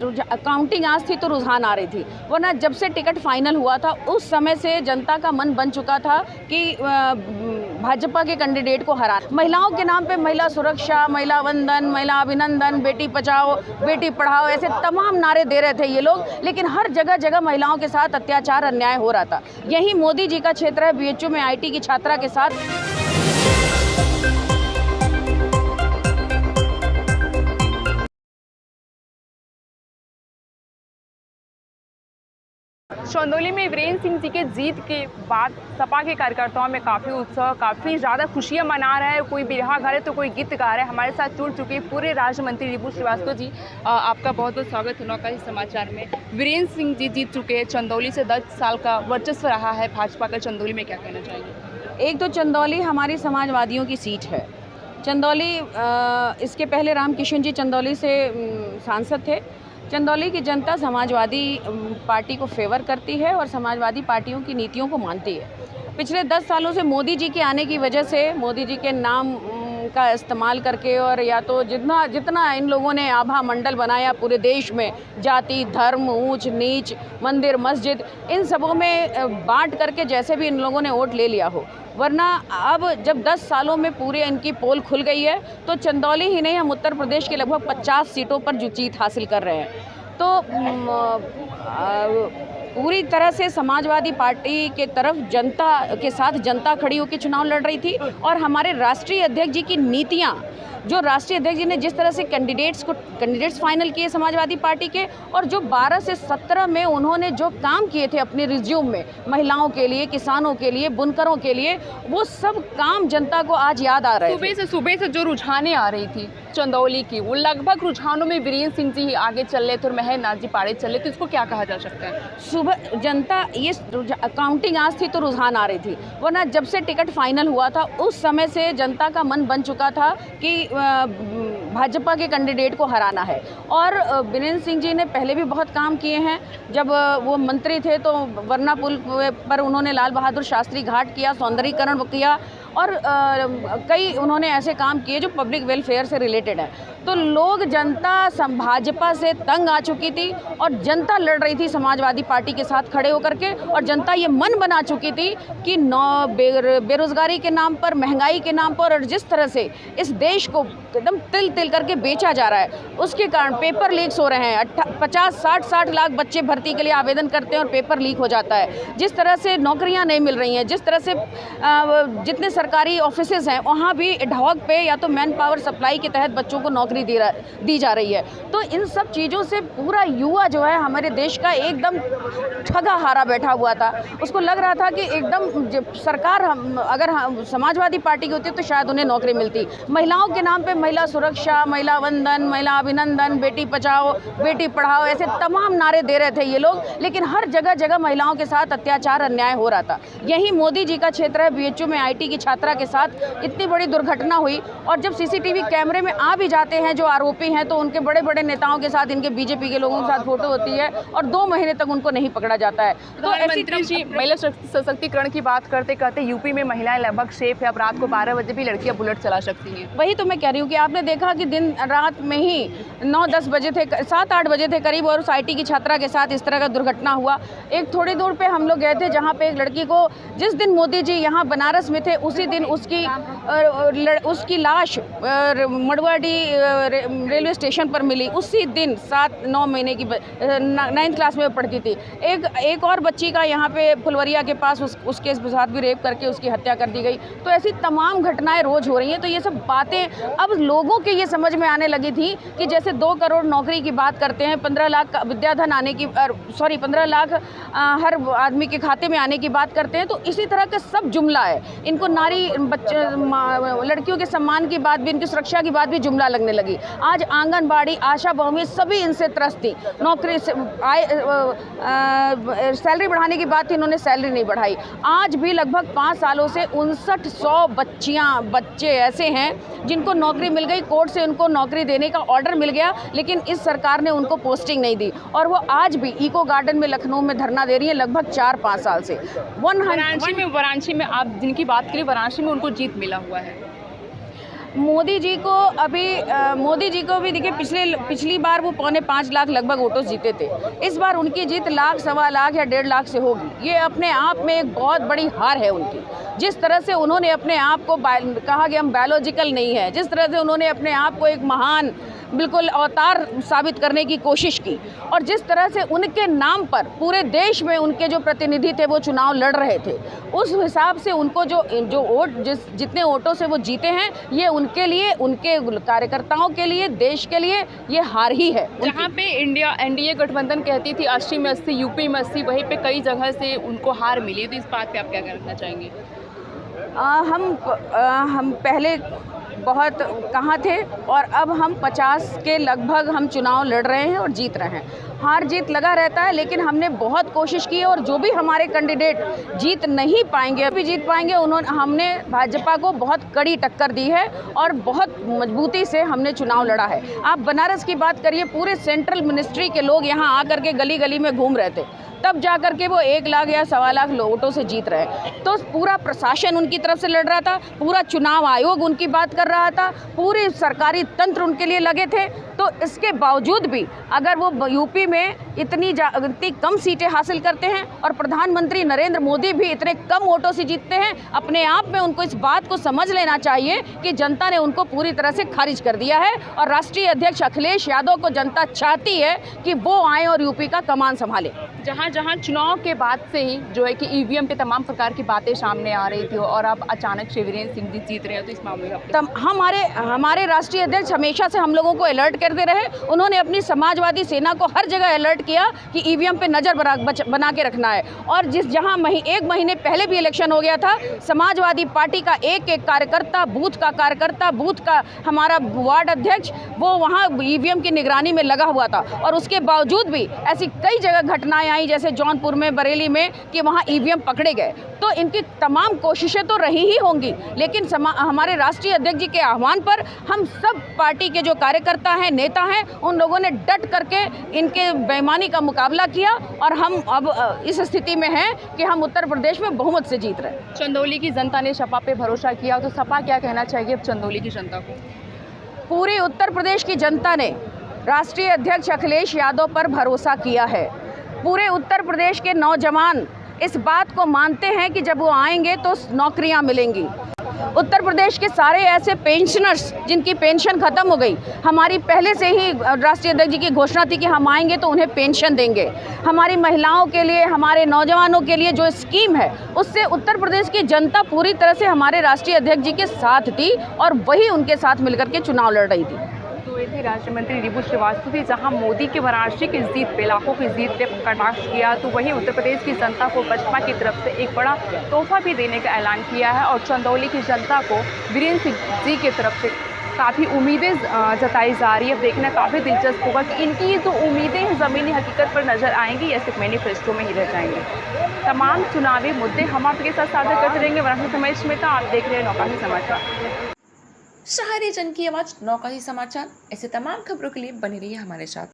Counting आज थी तो रुझान आ रही थी, वरना जब से टिकट फाइनल हुआ था उस समय से जनता का मन बन चुका था कि भाजपा के कैंडिडेट को हराना। महिलाओं के नाम पे महिला सुरक्षा, महिला वंदन, महिला अभिनंदन, बेटी बचाओ बेटी पढ़ाओ, ऐसे तमाम नारे दे रहे थे ये लोग, लेकिन हर जगह जगह महिलाओं के साथ अत्याचार अन्याय हो रहा था। यही मोदी जी का क्षेत्र है, बीएचयू में आईटी की छात्रा के साथ चंदौली में वीरेंद्र सिंह जी के जीत के बाद सपा के कार्यकर्ताओं में काफ़ी उत्साह, काफ़ी ज़्यादा खुशियां मना रहा है। कोई बिरहा गा रहे तो कोई गीत गा रहा है। हमारे साथ जुड़ चुके पूरे राज्य मंत्री रिबू श्रीवास्तव जी, आपका बहुत बहुत स्वागत है नौका समाचार में। वीरेंद्र सिंह जी जीत चुके हैं, चंदौली से 10 साल का वर्चस्व रहा है भाजपा का, चंदौली में क्या कहना चाहेंगे? एक तो चंदौली हमारी समाजवादियों की सीट है। चंदौली इसके पहले रामकिशन जी चंदौली से सांसद थे। चंदौली की जनता समाजवादी पार्टी को फेवर करती है और समाजवादी पार्टियों की नीतियों को मानती है। पिछले 10 सालों से मोदी जी के आने की वजह से, मोदी जी के नाम का इस्तेमाल करके, और या तो जितना इन लोगों ने आभा मंडल बनाया पूरे देश में, जाति धर्म ऊंच नीच मंदिर मस्जिद इन सबों में बांट करके जैसे भी इन लोगों ने वोट ले लिया हो, वरना अब जब 10 सालों में पूरे इनकी पोल खुल गई है तो चंदौली ही नहीं, हम उत्तर प्रदेश के लगभग 50 सीटों पर जो जीत हासिल कर रहे हैं। तो पूरी तरह से समाजवादी पार्टी के तरफ जनता के साथ जनता खड़ी होकर चुनाव लड़ रही थी, और हमारे राष्ट्रीय अध्यक्ष जी की नीतियां, जो राष्ट्रीय अध्यक्ष जी ने जिस तरह से कैंडिडेट्स फाइनल किए समाजवादी पार्टी के, और जो 12 से 17 में उन्होंने जो काम किए थे अपने रिज्यूम में, महिलाओं के लिए, किसानों के लिए, बुनकरों के लिए, वो सब काम जनता को आज याद आ रहे हैं। सुबह से जो रुझानें आ रही थी चंदौली की, वो लगभग रुझानों में वीरेंद्र सिंह जी आगे चल रहे थे और महेंद्र नाथ जी पाड़े चल रहे, तो इसको क्या कहा जा सकता है? सुबह जनता ये काउंटिंग आज थी तो रुझान आ रही थी, वरना जब से टिकट फाइनल हुआ था उस समय से जनता का मन बन चुका था कि भाजपा के कैंडिडेट को हराना है। और वीरेंद्र सिंह जी ने पहले भी बहुत काम किए हैं। जब वो मंत्री थे तो वरना पुल पर उन्होंने लाल बहादुर शास्त्री घाट किया, सौंदर्यीकरण किया, और कई उन्होंने ऐसे काम किए जो पब्लिक वेलफेयर से रिलेटेड है। तो लोग, जनता भाजपा से तंग आ चुकी थी और जनता लड़ रही थी समाजवादी पार्टी के साथ खड़े होकर के, और जनता ये मन बना चुकी थी कि बेरोजगारी के नाम पर, महंगाई के नाम पर, और जिस तरह से इस देश को एकदम तिल तिल करके बेचा जा रहा है, उसके कारण पेपर लीक्स हो रहे हैं। 50-60 लाख बच्चे भर्ती के लिए आवेदन करते हैं और पेपर लीक हो जाता है। जिस तरह से नौकरियां नहीं मिल रही हैं, जिस तरह से जितने सरकारी ऑफिसेज हैं वहाँ भी एडहॉक पे या तो मैन पावर सप्लाई के तहत बच्चों को नौकरी दी जा रही है। तो इन सब चीज़ों से पूरा युवा जो है हमारे देश का एकदम ठगा हारा बैठा हुआ था। उसको लग रहा था कि एकदम सरकार अगर समाजवादी पार्टी की होती तो शायद उन्हें नौकरी मिलती। महिलाओं के नाम पे महिला सुरक्षा, महिला वंदन, महिला अभिनंदन, बेटी बचाओ बेटी पढ़ाओ, ऐसे तमाम नारे दे रहे थे ये लोग, लेकिन हर जगह जगह महिलाओं के साथ अत्याचार अन्याय हो रहा था। यही मोदी जी का क्षेत्र है, बीएचयू में आईटी की छात्रा के साथ इतनी बड़ी दुर्घटना हुई, और जब सीसीटीवी कैमरे में आ भी जाते हैं जो आरोपी हैं तो उनके बड़े बड़े नेताओं के साथ, इनके बीजेपी के लोगों के साथ फोटो होती है और 2 महीने तक उनको नहीं पकड़ा जाता है। तो ऐसी महिला सशक्तिकरण की बात करते करते यूपी में महिलाएं लगभग सेफ है, अब रात को 12 बजे भी लड़कियां बुलेट चला सकती हैं। वही तो मैं कह रही हूँ कि आपने देखा कि दिन रात में ही 9-10 बजे थे, 7-8 बजे थे करीब, और उस आईटी की छात्रा के साथ इस तरह का दुर्घटना हुआ। एक थोड़ी दूर पे हम लोग गए थे जहाँ पे एक लड़की को, जिस दिन मोदी जी यहाँ बनारस में थे उसी दिन उसकी लाश मड़वाडी रेलवे स्टेशन पर मिली। उसी दिन 7-9 महीने की 9th क्लास में पढ़ती थी। एक और बच्ची का यहाँ पे फुलवरिया के पास उसके साथ भी रेप करके उसकी हत्या कर दी गई। तो ऐसी तमाम घटनाएं रोज हो रही हैं। तो ये सब बातें अब लोगों के ये समझ में आने लगी थी कि जैसे 2 करोड़ नौकरी की बात करते हैं, 15 लाख विद्याधन आने की, 15 लाख हर आदमी के खाते में आने की बात करते हैं, तो इसी तरह का सब जुमला है। इनको नारी लड़कियों के सम्मान की बात भी, इनकी सुरक्षा की बात भी जुमला लगने लगी। आज आंगनबाड़ी, आशा बहुमी सभी इनसे त्रस्त थी। नौकरी से सैलरी बढ़ाने की बात थी, इन्होंने सैलरी नहीं बढ़ाई। आज भी लगभग 5 सालों से 5900 बच्चे ऐसे हैं जिनको नौकरी मिल गई, कोर्ट से उनको नौकरी देने का ऑर्डर मिल गया, लेकिन इस सरकार ने उनको पोस्टिंग नहीं दी, और वो आज भी इको गार्डन में लखनऊ में धरना दे रही है लगभग 4-5 साल से। वाराणसी में आप जिनकी बात करें, वाराणसी में उनको जीत मिला हुआ है। मोदी जी को भी देखिए पिछली बार वो 4.25 लाख लगभग वोटों जीते थे। इस बार उनकी जीत लाख, सवा लाख या 1.5 लाख से होगी। ये अपने आप में एक बहुत बड़ी हार है उनकी। जिस तरह से उन्होंने अपने आप को कहा कि हम बायोलॉजिकल नहीं है, जिस तरह से उन्होंने अपने आप को एक महान बिल्कुल अवतार साबित करने की कोशिश की, और जिस तरह से उनके नाम पर पूरे देश में उनके जो प्रतिनिधि थे वो चुनाव लड़ रहे थे, उस हिसाब से उनको जो वोट जितने वोटों से वो जीते हैं, ये उनके लिए, उनके कार्यकर्ताओं के लिए, देश के लिए ये हार ही है। जहाँ पे एनडीए गठबंधन कहती थी 80 में 80, यूपी में 80, वहीं पे कई जगह से उनको हार मिली। तो इस बात पे आप क्या कहना चाहेंगे? हम पहले बहुत कहाँ थे और अब हम 50 के लगभग हम चुनाव लड़ रहे हैं और जीत रहे हैं। हार जीत लगा रहता है, लेकिन हमने बहुत कोशिश की है, और जो भी हमारे कैंडिडेट जीत नहीं पाएंगे, अभी जीत पाएंगे, हमने भाजपा को बहुत कड़ी टक्कर दी है और बहुत मजबूती से हमने चुनाव लड़ा है। आप बनारस की बात करिए, पूरे सेंट्रल मिनिस्ट्री के लोग यहाँ आकर के गली गली में घूम रहे थे, तब जा कर के वो 1 लाख या सवा लाख वोटों से जीत रहे हैं। तो पूरा प्रशासन उनकी तरफ से लड़ रहा था, पूरा चुनाव आयोग उनकी बात कर रहा था, पूरे सरकारी तंत्र उनके लिए लगे थे। तो इसके बावजूद भी अगर वो यूपी में इतनी कम सीटें हासिल करते हैं और प्रधानमंत्री नरेंद्र मोदी भी इतने कम वोटों से जीतते हैं, अपने आप में उनको इस बात को समझ लेना चाहिए कि जनता ने उनको पूरी तरह से खारिज कर दिया है, और राष्ट्रीय अध्यक्ष अखिलेश यादव को जनता चाहती है कि वो आए और यूपी का कमान संभाले। जहाँ चुनाव के बाद से ही जो है कि ईवीएम पे तमाम प्रकार की बातें सामने आ रही थी, और अब अचानक से वीरेंद्र सिंह जी जीत रहे हैं, तो इस मामले में हमारे राष्ट्रीय अध्यक्ष हमेशा से हम लोगों को अलर्ट करते रहे। उन्होंने अपनी समाजवादी सेना को हर जगह अलर्ट किया कि ईवीएम पे नज़र बना के रखना है, और जहाँ 1 महीने पहले भी इलेक्शन हो गया था, समाजवादी पार्टी का एक कार्यकर्ता, बूथ का हमारा वार्ड अध्यक्ष, वो वहाँ ईवीएम की निगरानी में लगा हुआ था, और उसके बावजूद भी ऐसी कई जगह घटनाएं आई, जैसे जौनपुर में, बरेली में, कि वहाँ ईवीएम पकड़े गए। तो इनकी तमाम कोशिशें तो रही ही होंगी, लेकिन हमारे राष्ट्रीय अध्यक्ष जी के आह्वान पर हम सब पार्टी के जो कार्यकर्ता हैं, नेता हैं, उन लोगों ने डट करके इनके बेईमानी का मुकाबला किया, और हम अब इस स्थिति में हैं कि हम उत्तर प्रदेश में बहुमत से जीत रहे हैं। चंदौली की जनता ने सपा पे भरोसा किया, तो सपा क्या कहना चाहिए अब चंदौली की जनता को? पूरी उत्तर प्रदेश की जनता ने राष्ट्रीय अध्यक्ष अखिलेश यादव पर भरोसा किया है। पूरे उत्तर प्रदेश के नौजवान इस बात को मानते हैं कि जब वो आएंगे तो नौकरियां मिलेंगी। उत्तर प्रदेश के सारे ऐसे पेंशनर्स जिनकी पेंशन खत्म हो गई, हमारी पहले से ही राष्ट्रीय अध्यक्ष जी की घोषणा थी कि हम आएंगे तो उन्हें पेंशन देंगे। हमारी महिलाओं के लिए, हमारे नौजवानों के लिए जो स्कीम है, उससे उत्तर प्रदेश की जनता पूरी तरह से हमारे राष्ट्रीय अध्यक्ष जी के साथ थी, और वही उनके साथ मिलकर के चुनाव लड़ रही थी। तो ये थी राज्य मंत्री रिबू श्रीवास्तव थी। जहां मोदी की वाराणसी की जीत पे, लाखों की जीत पे कटाक्ष किया, तो वहीं उत्तर प्रदेश की जनता को बसपा की तरफ से एक बड़ा तोहफा भी देने का ऐलान किया है, और चंदौली की जनता को वीरेंद्र सिंह जी की तरफ से काफ़ी उम्मीदें जताई जा रही है। अब देखना काफ़ी दिलचस्प होगा कि इनकी जो उम्मीदें ज़मीनी हकीकत पर नज़र आएंगी या सिर्फ मैनिफेस्टो में ही रह जाएंगे। तमाम चुनावी मुद्दे हम आपके साथ साझा करते रहेंगे। वाराणसी समय में तो आप देख रहे हैं नौकाही समाचार। शहरी जन की आवाज नौकाही समाचार। ऐसे तमाम खबरों के लिए बने रहिए हमारे साथ।